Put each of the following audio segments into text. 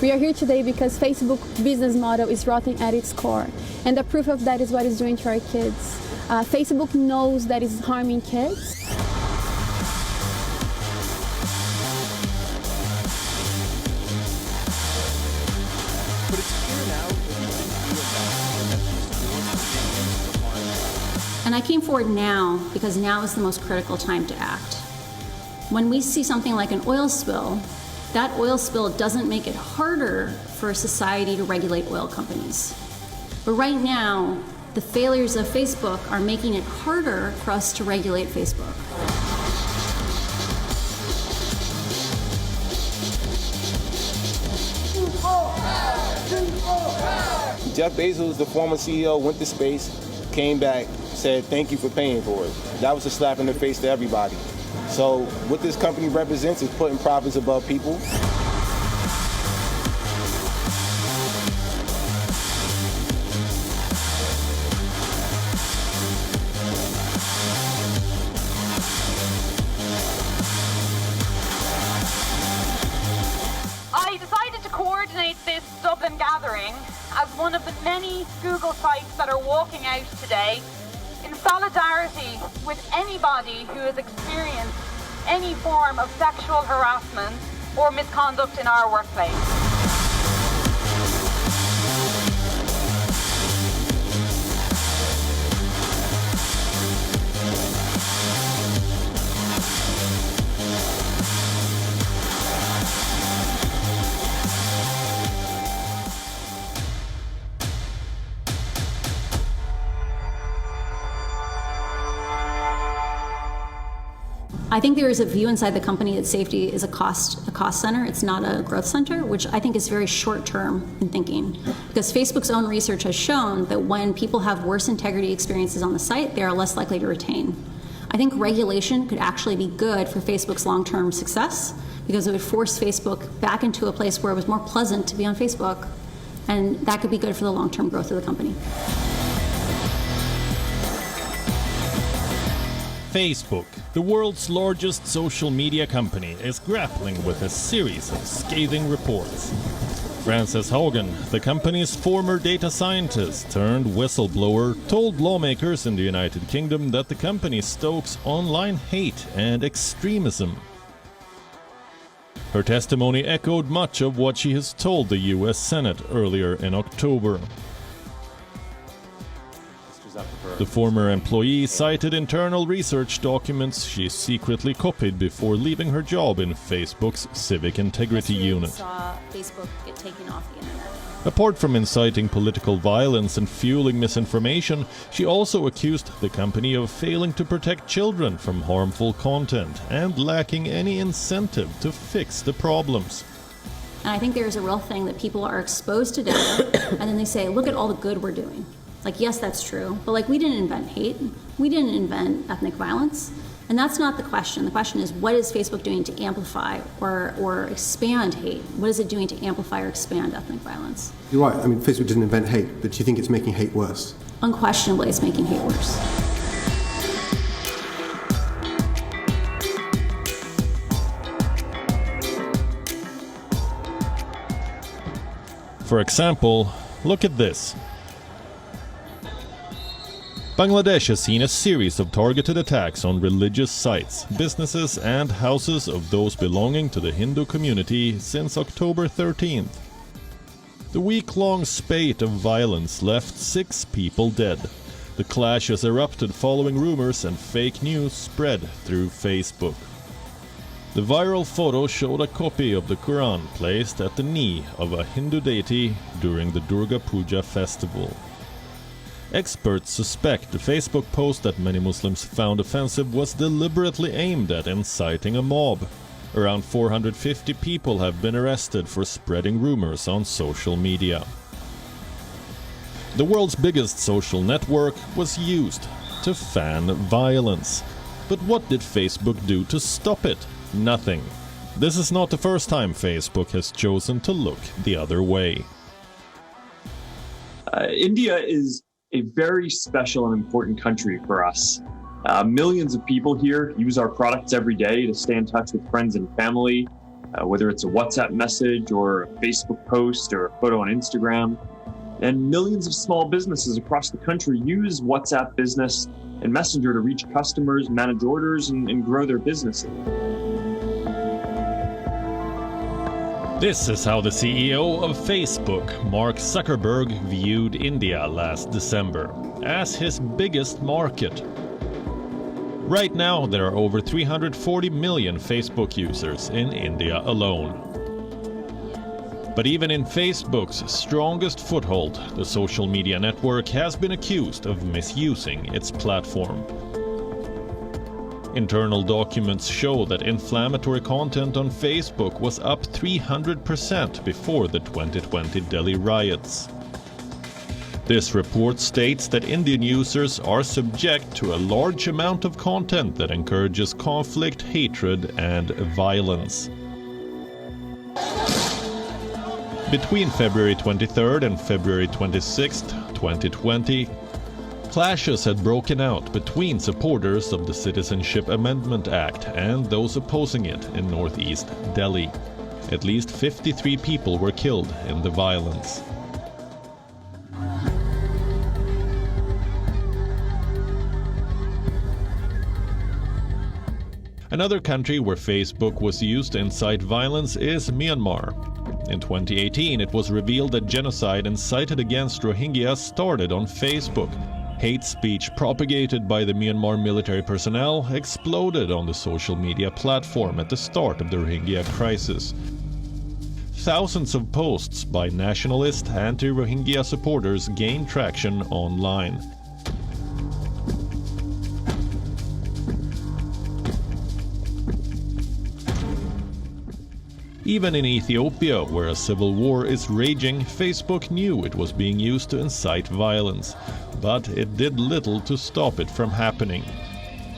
We are here today because Facebook's business model is rotten at its core. And the proof of that is what it's doing to our kids. Facebook knows that it's harming kids. But it's clear now that you didn't do enough, and that these tools are being used to harm. And I came forward now because now is the most critical time to act. When we see something like an oil spill, that oil spill doesn't make it harder for society to regulate oil companies. But right now, the failures of Facebook are making it harder for us to regulate Facebook. Jeff Bezos, the former CEO, went to space, came back, said thank you for paying for it. That was a slap in the face to everybody. So what this company represents is putting profits above people. I decided to coordinate this Dublin gathering as one of the many Google sites that are walking out today in solidarity with anybody who has experienced any form of sexual harassment or misconduct in our workplace. I think there is a view inside the company that safety is a cost center. It's not a growth center, which I think is very short term in thinking. Because Facebook's own research has shown that when people have worse integrity experiences on the site, they are less likely to retain. I think regulation could actually be good for Facebook's long-term success because it would force Facebook back into a place where it was more pleasant to be on Facebook, and that could be good for the long-term growth of the company. Facebook, the world's largest social media company, is grappling with a series of scathing reports. Frances Haugen, the company's former data scientist turned whistleblower, told lawmakers in the United Kingdom that the company stokes online hate and extremism. Her testimony echoed much of what she has told the US Senate earlier in October. The former employee cited internal research documents she secretly copied before leaving her job in Facebook's Civic Integrity Unit. Saw Facebook get taken off the internet. Apart from inciting political violence and fueling misinformation, she also accused the company of failing to protect children from harmful content and lacking any incentive to fix the problems. And I think there's a real thing that people are exposed to data and then they say, look at all the good we're doing. Like, yes, that's true, but like, we didn't invent hate. We didn't invent ethnic violence. And that's not the question. The question is, what is Facebook doing to amplify or expand hate? What is it doing to amplify or expand ethnic violence? You're right. I mean, Facebook didn't invent hate, but do you think it's making hate worse? Unquestionably, it's making hate worse. For example, look at this. Bangladesh has seen a series of targeted attacks on religious sites, businesses and houses of those belonging to the Hindu community since October 13th. The week-long spate of violence left 6 people dead. The clashes erupted following rumors and fake news spread through Facebook. The viral photo showed a copy of the Quran placed at the knee of a Hindu deity during the Durga Puja festival. Experts suspect the Facebook post that many Muslims found offensive was deliberately aimed at inciting a mob. Around 450 people have been arrested for spreading rumors on social media. The world's biggest social network was used to fan violence. But what did Facebook do to stop it? Nothing. This is not the first time Facebook has chosen to look the other way. India is a very special and important country for us. Millions of people here use our products every day to stay in touch with friends and family, whether it's a WhatsApp message or a Facebook post or a photo on Instagram. And millions of small businesses across the country use WhatsApp Business and Messenger to reach customers, manage orders, and grow their businesses. This is how the CEO of Facebook, Mark Zuckerberg, viewed India last December, as his biggest market. Right now, there are over 340 million Facebook users in India alone. But even in Facebook's strongest foothold, the social media network has been accused of misusing its platform. Internal documents show that inflammatory content on Facebook was up 300% before the 2020 Delhi riots. This report states that Indian users are subject to a large amount of content that encourages conflict, hatred, and violence. Between February 23rd and February 26th, 2020, clashes had broken out between supporters of the Citizenship Amendment Act and those opposing it in northeast Delhi. At least 53 people were killed in the violence. Another country where Facebook was used to incite violence is Myanmar. In 2018, it was revealed that genocide incited against Rohingyas started on Facebook. Hate speech propagated by the Myanmar military personnel exploded on the social media platform at the start of the Rohingya crisis. Thousands of posts by nationalist anti-Rohingya supporters gained traction online. Even in Ethiopia, where a civil war is raging, Facebook knew it was being used to incite violence, but it did little to stop it from happening.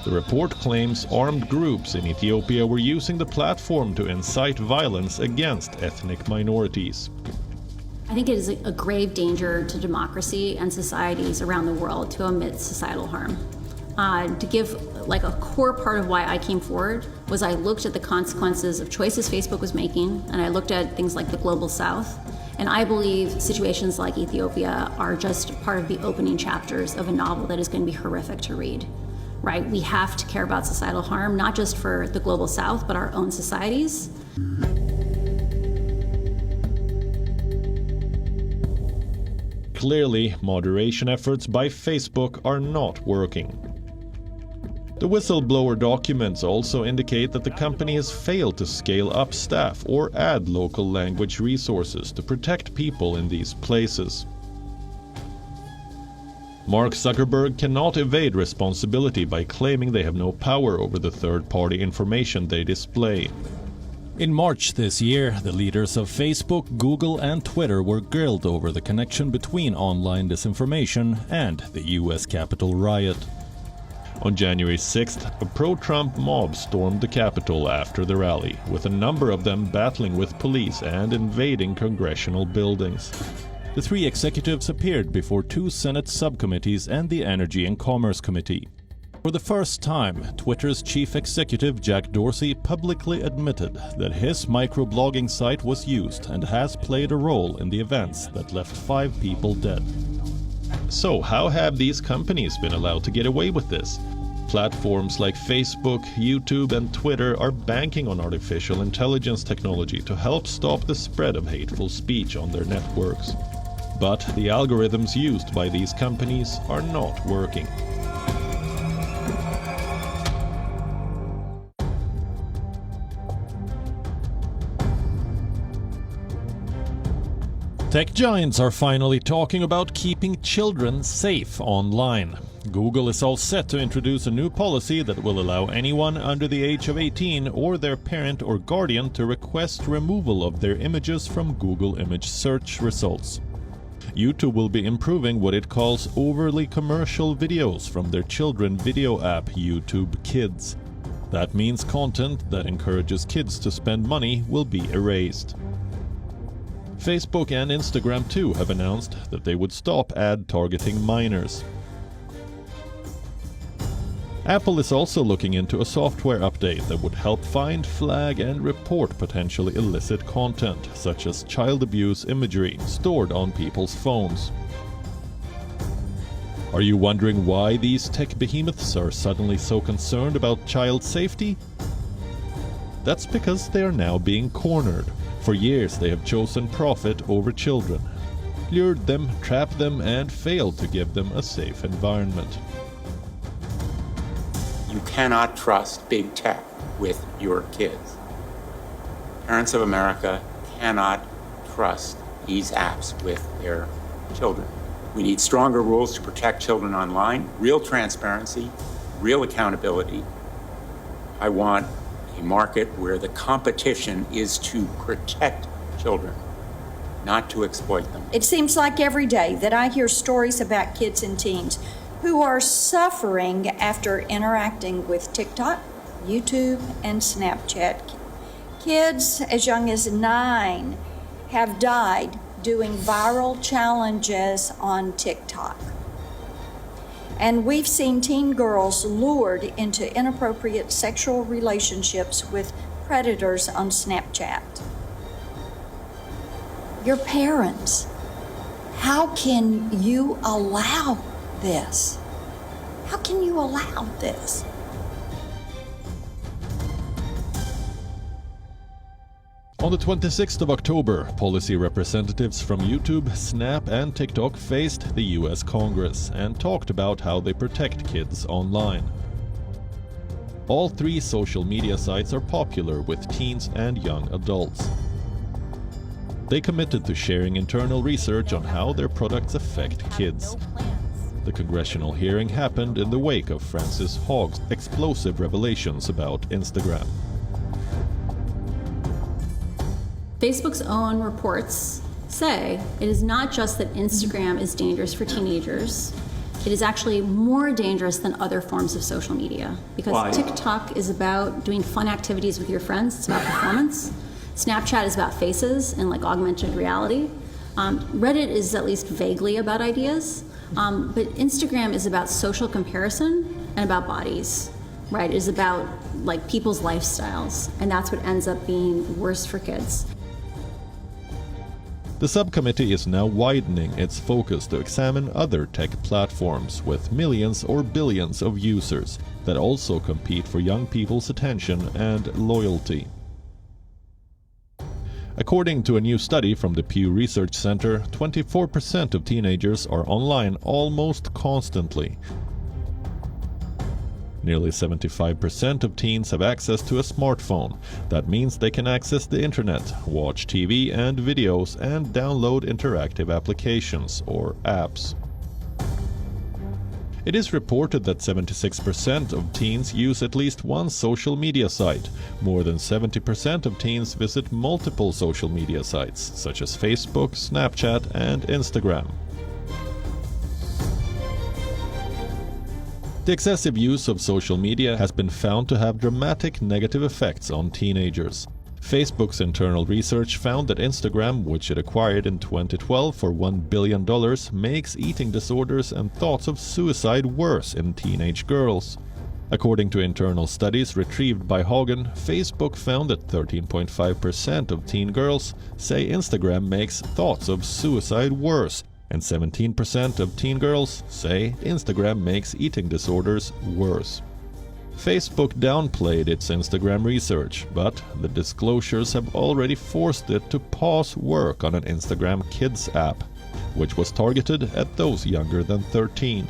The report claims armed groups in Ethiopia were using the platform to incite violence against ethnic minorities. I think it is a grave danger to democracy and societies around the world to omit societal harm. To give a core part of why I came forward was I looked at the consequences of choices Facebook was making, and I looked at things like the Global South. And I believe situations like Ethiopia are just part of the opening chapters of a novel that is going to be horrific to read, right? We have to care about societal harm, not just for the Global South, but our own societies. Clearly, moderation efforts by Facebook are not working. The whistleblower documents also indicate that the company has failed to scale up staff or add local language resources to protect people in these places. Mark Zuckerberg cannot evade responsibility by claiming they have no power over the third-party information they display. In March this year, the leaders of Facebook, Google, and Twitter were grilled over the connection between online disinformation and the US Capitol riot. On January 6th, a pro-Trump mob stormed the Capitol after the rally, with a number of them battling with police and invading congressional buildings. The three executives appeared before two Senate subcommittees and the Energy and Commerce Committee. For the first time, Twitter's chief executive Jack Dorsey publicly admitted that his microblogging site was used and has played a role in the events that left 5 people dead. So how have these companies been allowed to get away with this? Platforms like Facebook, YouTube, and Twitter are banking on artificial intelligence technology to help stop the spread of hateful speech on their networks. But the algorithms used by these companies are not working. Tech giants are finally talking about keeping children safe online. Google is all set to introduce a new policy that will allow anyone under the age of 18 or their parent or guardian to request removal of their images from Google image search results. YouTube will be improving what it calls overly commercial videos from their children video app YouTube Kids. That means content that encourages kids to spend money will be erased. Facebook and Instagram too have announced that they would stop ad targeting minors. Apple is also looking into a software update that would help find, flag, and report potentially illicit content, such as child abuse imagery stored on people's phones. Are you wondering why these tech behemoths are suddenly so concerned about child safety? That's because they are now being cornered. For years they have chosen profit over children, lured them, trapped them, and failed to give them a safe environment. You cannot trust big tech with your kids. Parents of America cannot trust these apps with their children. We need stronger rules to protect children online, real transparency, real accountability. I want a market where the competition is to protect children, not to exploit them. It seems like every day that I hear stories about kids and teens who are suffering after interacting with TikTok, YouTube, and Snapchat. Kids as young as 9 have died doing viral challenges on TikTok. And we've seen teen girls lured into inappropriate sexual relationships with predators on Snapchat. Your parents, how can you allow this? How can you allow this? On the 26th of October, policy representatives from YouTube, Snap, and TikTok faced the US Congress and talked about how they protect kids online. All 3 social media sites are popular with teens and young adults. They committed to sharing internal research on how their products affect kids. The congressional hearing happened in the wake of Frances Hogg's explosive revelations about Instagram. Facebook's own reports say it is not just that Instagram is dangerous for teenagers, it is actually more dangerous than other forms of social media. Because Why? TikTok is about doing fun activities with your friends, it's about performance. Snapchat is about faces and like augmented reality. Reddit is at least vaguely about ideas. But Instagram is about social comparison and about bodies, right? It is about like people's lifestyles, and that's what ends up being worse for kids. The subcommittee is now widening its focus to examine other tech platforms with millions or billions of users that also compete for young people's attention and loyalty. According to a new study from the Pew Research Center, 24% of teenagers are online almost constantly. Nearly 75% of teens have access to a smartphone. That means they can access the internet, watch TV and videos, and download interactive applications or apps. It is reported that 76% of teens use at least one social media site. More than 70% of teens visit multiple social media sites, such as Facebook, Snapchat, and Instagram. The excessive use of social media has been found to have dramatic negative effects on teenagers. Facebook's internal research found that Instagram, which it acquired in 2012 for $1 billion, makes eating disorders and thoughts of suicide worse in teenage girls. According to internal studies retrieved by Hagen, Facebook found that 13.5% of teen girls say Instagram makes thoughts of suicide worse, and 17% of teen girls say Instagram makes eating disorders worse. Facebook downplayed its Instagram research, but the disclosures have already forced it to pause work on an Instagram Kids app, which was targeted at those younger than 13.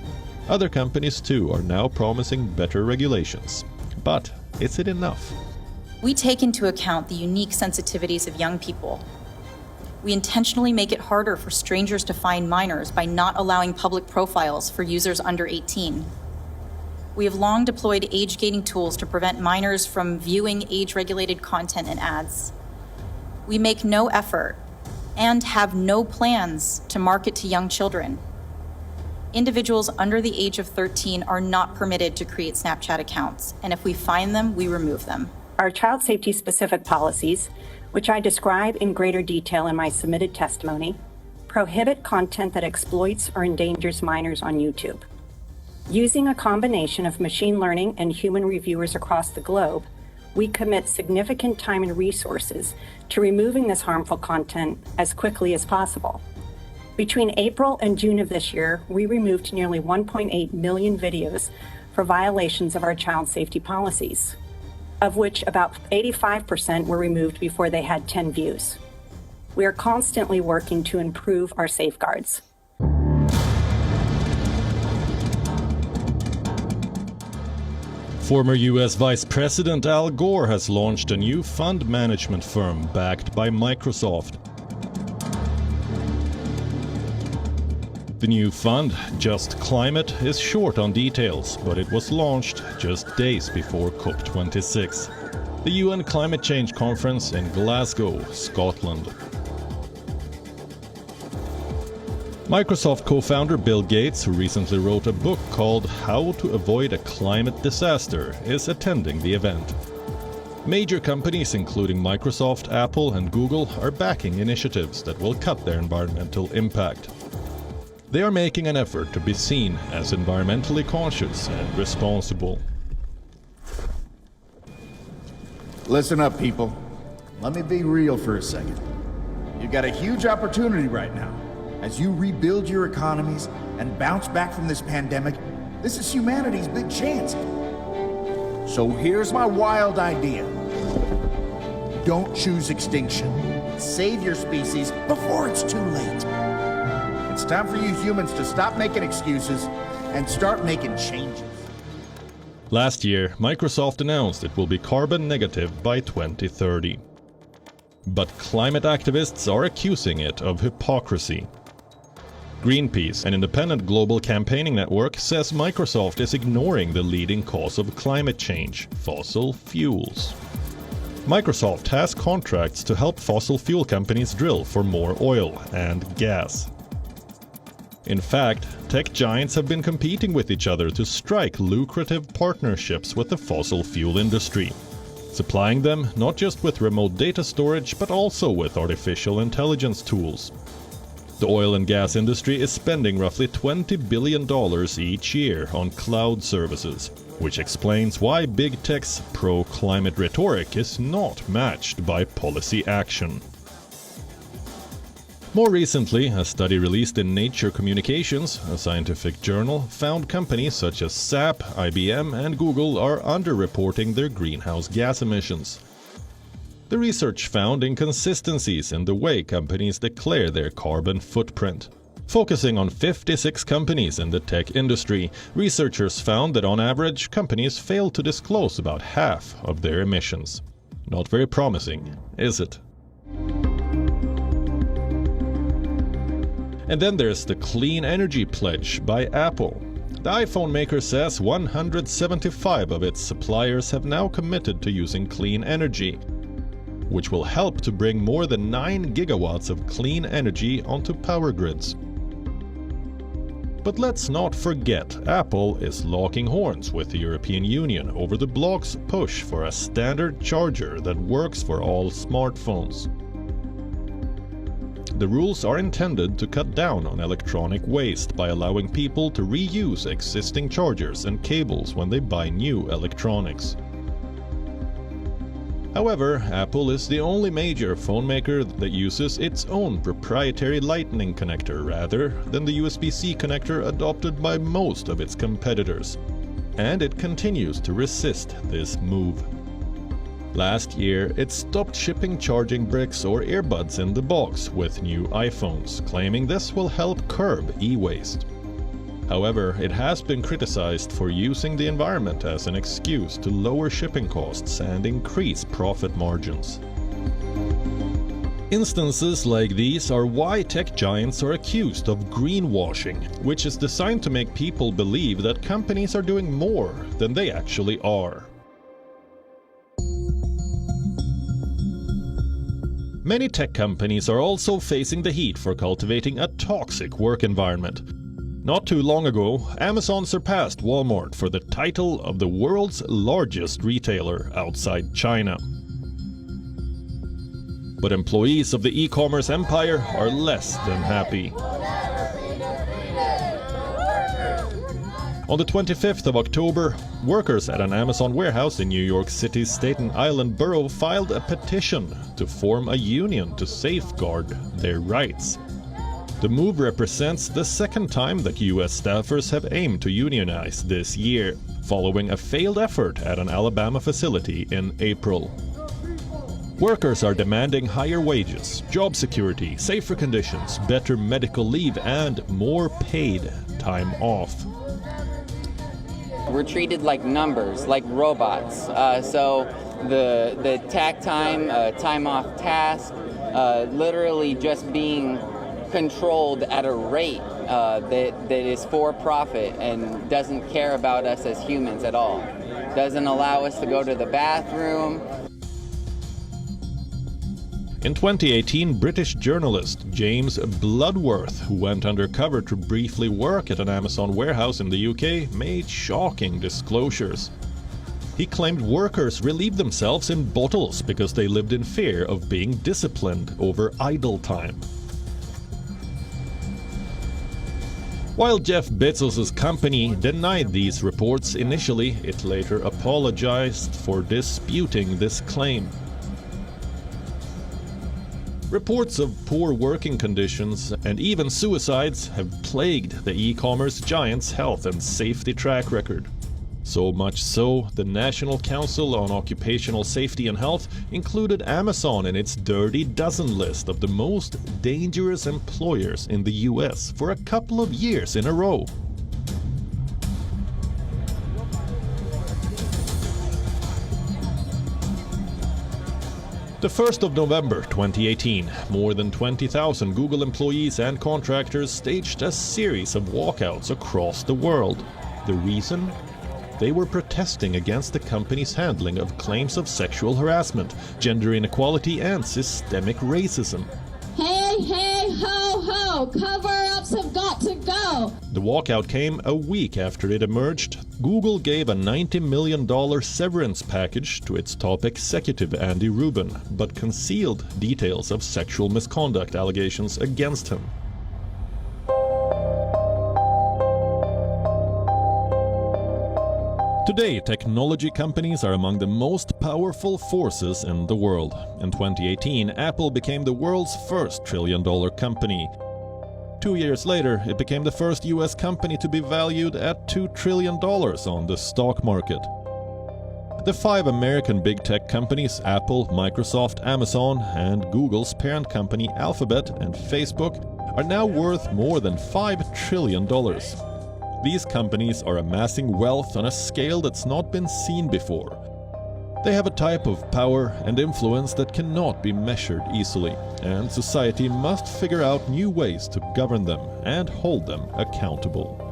Other companies too are now promising better regulations. But is it enough? We take into account the unique sensitivities of young people. We intentionally make it harder for strangers to find minors by not allowing public profiles for users under 18. We have long deployed age-gating tools to prevent minors from viewing age-regulated content and ads. We make no effort and have no plans to market to young children. Individuals under the age of 13 are not permitted to create Snapchat accounts, and if we find them, we remove them. Our child safety specific policies, which I describe in greater detail in my submitted testimony, prohibit content that exploits or endangers minors on YouTube. Using a combination of machine learning and human reviewers across the globe, we commit significant time and resources to removing this harmful content as quickly as possible. Between April and June of this year, we removed nearly 1.8 million videos for violations of our child safety policies, of which about 85% were removed before they had 10 views. We are constantly working to improve our safeguards. Former US Vice President Al Gore has launched a new fund management firm backed by Microsoft. The new fund, Just Climate, is short on details, but it was launched just days before COP26, the UN Climate Change Conference in Glasgow, Scotland. Microsoft co-founder Bill Gates, who recently wrote a book called How to Avoid a Climate Disaster, is attending the event. Major companies including Microsoft, Apple and Google are backing initiatives that will cut their environmental impact. They are making an effort to be seen as environmentally conscious and responsible. Listen up, people. Let me be real for a second. You've got a huge opportunity right now. As you rebuild your economies and bounce back from this pandemic, this is humanity's big chance. So here's my wild idea. Don't choose extinction. Save your species before it's too late. It's time for you humans to stop making excuses and start making changes. Last year, Microsoft announced it will be carbon negative by 2030. But climate activists are accusing it of hypocrisy. Greenpeace, an independent global campaigning network, says Microsoft is ignoring the leading cause of climate change, fossil fuels. Microsoft has contracts to help fossil fuel companies drill for more oil and gas. In fact, tech giants have been competing with each other to strike lucrative partnerships with the fossil fuel industry, supplying them not just with remote data storage but also with artificial intelligence tools. The oil and gas industry is spending roughly $20 billion each year on cloud services, which explains why big tech's pro-climate rhetoric is not matched by policy action. More recently, a study released in Nature Communications, a scientific journal, found companies such as SAP, IBM and Google are underreporting their greenhouse gas emissions. The research found inconsistencies in the way companies declare their carbon footprint. Focusing on 56 companies in the tech industry, researchers found that on average, companies fail to disclose about half of their emissions. Not very promising, is it? And then there's the Clean Energy Pledge by Apple. The iPhone maker says 175 of its suppliers have now committed to using clean energy, which will help to bring more than 9 gigawatts of clean energy onto power grids. But let's not forget, Apple is locking horns with the European Union over the bloc's push for a standard charger that works for all smartphones. The rules are intended to cut down on electronic waste by allowing people to reuse existing chargers and cables when they buy new electronics. However, Apple is the only major phone maker that uses its own proprietary Lightning connector rather than the USB-C connector adopted by most of its competitors, and it continues to resist this move. Last year, it stopped shipping charging bricks or earbuds in the box with new iPhones, claiming this will help curb e-waste. However, it has been criticized for using the environment as an excuse to lower shipping costs and increase profit margins. Instances like these are why tech giants are accused of greenwashing, which is designed to make people believe that companies are doing more than they actually are. Many tech companies are also facing the heat for cultivating a toxic work environment. Not too long ago, Amazon surpassed Walmart for the title of the world's largest retailer outside China. But employees of the e-commerce empire are less than happy. On the 25th of October, workers at an Amazon warehouse in New York City's Staten Island borough filed a petition to form a union to safeguard their rights. The move represents the second time that U.S. staffers have aimed to unionize this year, following a failed effort at an Alabama facility in April. Workers are demanding higher wages, job security, safer conditions, better medical leave, and more paid time off. We're treated like numbers, like robots. So the tack time, time off task, literally just being controlled at a rate that is for profit and doesn't care about us as humans at all. Doesn't allow us to go to the bathroom. In 2018, British journalist James Bloodworth, who went undercover to briefly work at an Amazon warehouse in the UK, made shocking disclosures. He claimed workers relieved themselves in bottles because they lived in fear of being disciplined over idle time. While Jeff Bezos' company denied these reports initially, it later apologized for disputing this claim. Reports of poor working conditions and even suicides have plagued the e-commerce giant's health and safety track record. So much so, the National Council on Occupational Safety and Health included Amazon in its Dirty Dozen list of the most dangerous employers in the US for a couple of years in a row. The 1st of November 2018, more than 20,000 Google employees and contractors staged a series of walkouts across the world. The reason? They were protesting against the company's handling of claims of sexual harassment, gender inequality, and systemic racism. Hey, hey, ho, ho! Cover-ups have got to go! The walkout came a week after it emerged. Google gave a $90 million severance package to its top executive Andy Rubin, but concealed details of sexual misconduct allegations against him. Today, technology companies are among the most powerful forces in the world. In 2018, Apple became the world's first trillion-dollar company. 2 years later, it became the first US company to be valued at $2 trillion on the stock market. The 5 American big tech companies, Apple, Microsoft, Amazon, and Google's parent company Alphabet and Facebook, are now worth more than $5 trillion. These companies are amassing wealth on a scale that's not been seen before. They have a type of power and influence that cannot be measured easily, and society must figure out new ways to govern them and hold them accountable.